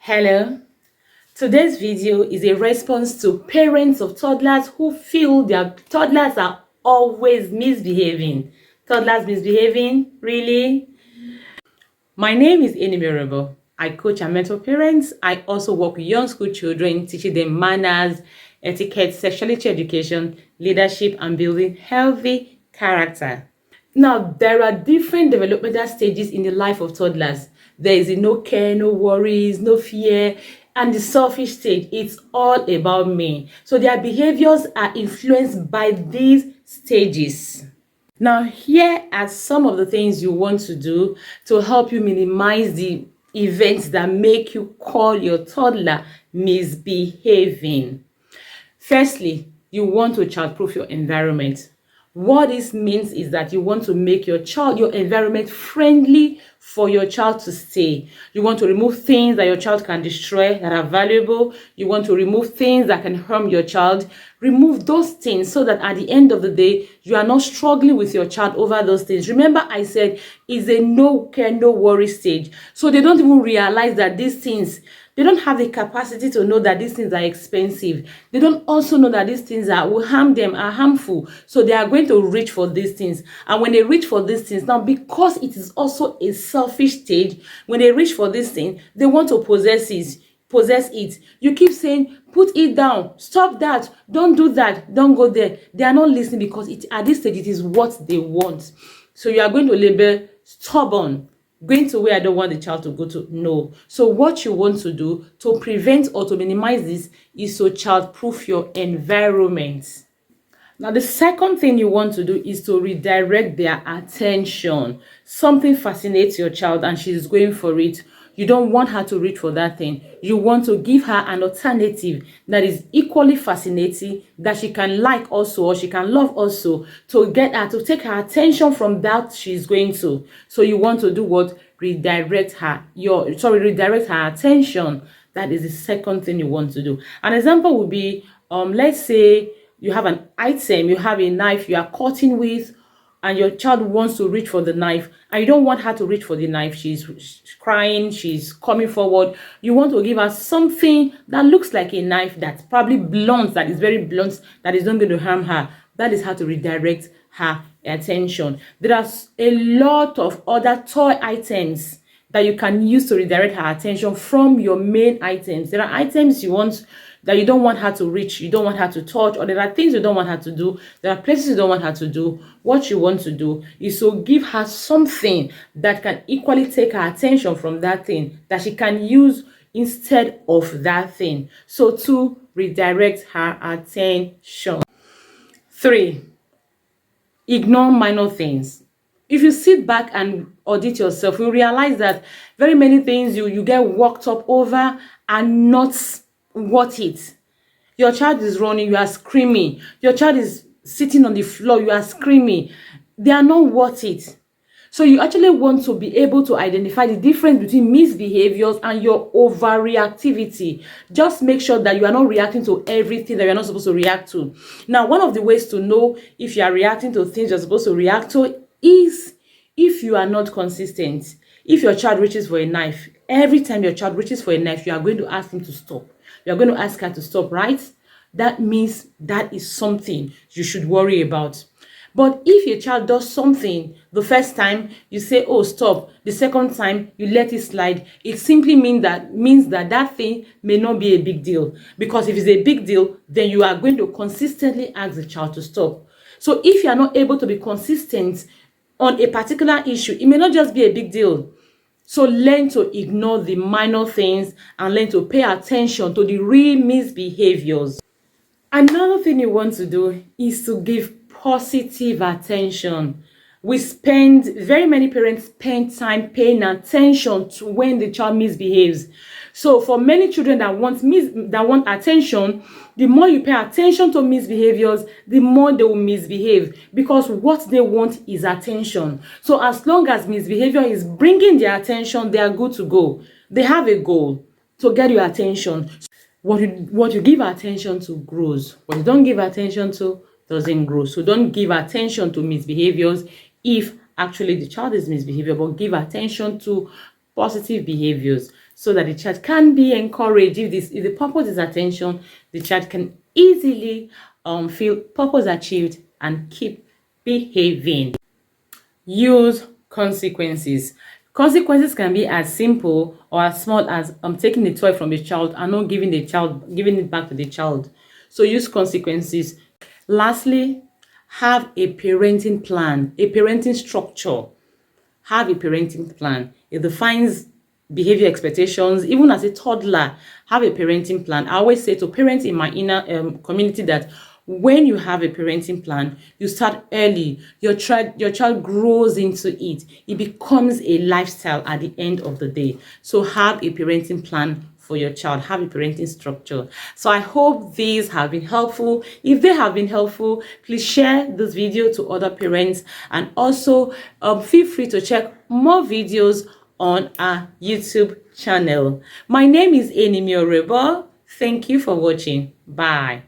Hello, today's video is a response to parents of toddlers who feel their toddlers are always misbehaving. Toddlers misbehaving? Really? My name is Enimerable. I coach and mentor parents. I also work with young school children, teaching them manners, etiquette, sexuality education, leadership, and building healthy character. Now, there are different developmental stages in the life of toddlers. There is a no care, no worries, no fear, and the selfish stage. It's all about me. So their behaviors are influenced by these stages. Now, here are some of the things you want to do to help you minimize the events that make you call your toddler misbehaving. Firstly, you want to childproof your environment. What this means is that you want to make your environment friendly for your child to stay. You want to remove things that your child can destroy that are valuable. You want to remove things that can harm your child. Remove those things so that at the end of the day, you are not struggling with your child over those things. Remember, I said it's a no care, no worry stage. So they don't even realize that these things, they don't have the capacity to know that these things are expensive. They don't also know that these things will harm them, are harmful. So they are going to reach for these things. And when they reach for these things, now because it is also a selfish stage, when they reach for this thing, they want to possess it. You keep saying, put it down, stop that, don't do that, don't go there. They are not listening because at this stage, it is what they want. So you are going to label stubborn. Going to where I don't want the child to go to? No. So what you want to do to prevent or to minimize this is to child-proof your environment. Now, the second thing you want to do is to redirect their attention. Something fascinates your child and she's going for it. You don't want her to reach for that thing. You want to give her an alternative that is equally fascinating, that she can like also, or she can love also, to get her to take her attention from that she's going to. So you want to do what? Redirect her attention. That is the second thing you want to do. An example would be, let's say you have an item, you have a knife you are cutting with, and your child wants to reach for the knife, and you don't want her to reach for the knife. She's crying, she's coming forward. You want to give her something that looks like a knife, that's probably blunt, that is very blunt, that is not going to harm her. That is how to redirect her attention. There are a lot of other toy items that you can use to redirect her attention from your main items. There are items that you don't want her to reach, you don't want her to touch, or there are things you don't want her to do, there are places you don't want her to do. What you want to do is to give her something that can equally take her attention from that thing, that she can use instead of that thing. So to redirect her attention. 3, ignore minor things. If you sit back and audit yourself, you realize that very many things you get worked up over are not worth it. Your child is running, you are screaming. Your child is sitting on the floor, you are screaming. They are not worth it. So you actually want to be able to identify the difference between misbehaviors and your overreactivity. Just make sure that you are not reacting to everything that you're not supposed to react to. Now, one of the ways to know if you are reacting to things you're supposed to react to is if you are not consistent. If your child reaches for a knife, every time your child reaches for a knife, you are going to ask him to stop. You are going to ask her to stop, right? That means that is something you should worry about. But if your child does something the first time, you say, oh, stop. The second time, you let it slide. It simply means that thing may not be a big deal. Because if it's a big deal, then you are going to consistently ask the child to stop. So if you are not able to be consistent on a particular issue, it may not just be a big deal. So learn to ignore the minor things and learn to pay attention to the real misbehaviors. Another thing you want to do is to give positive attention. Very many parents spend time paying attention to when the child misbehaves. So for many children that want attention, the more you pay attention to misbehaviors, the more they will misbehave, because what they want is attention. So as long as misbehavior is bringing their attention, they are good to go. They have a goal to get your attention. What you give attention to grows. What you don't give attention to doesn't grow. So don't give attention to misbehaviors if actually the child is misbehaving, but give attention to positive behaviors. so that the child can be encouraged. If the purpose is attention, the child can easily feel purpose achieved and keep behaving. Use consequences. Consequences can be as simple or as small as taking a toy from a child and not giving it back to the child. So use consequences. Lastly, have a parenting plan, a parenting structure. Have a parenting plan. It defines behavior expectations. Even as a toddler, have a parenting plan. I always say to parents in my inner community that when you have a parenting plan, you start early. Your child grows into it. It becomes a lifestyle at the end of the day. So have a parenting plan for your child. Have a parenting structure. So I hope these have been helpful. If they have been helpful, please share this video to other parents, and also feel free to check more videos on our YouTube channel. My name is Enimi Orebo. Thank you for watching. Bye.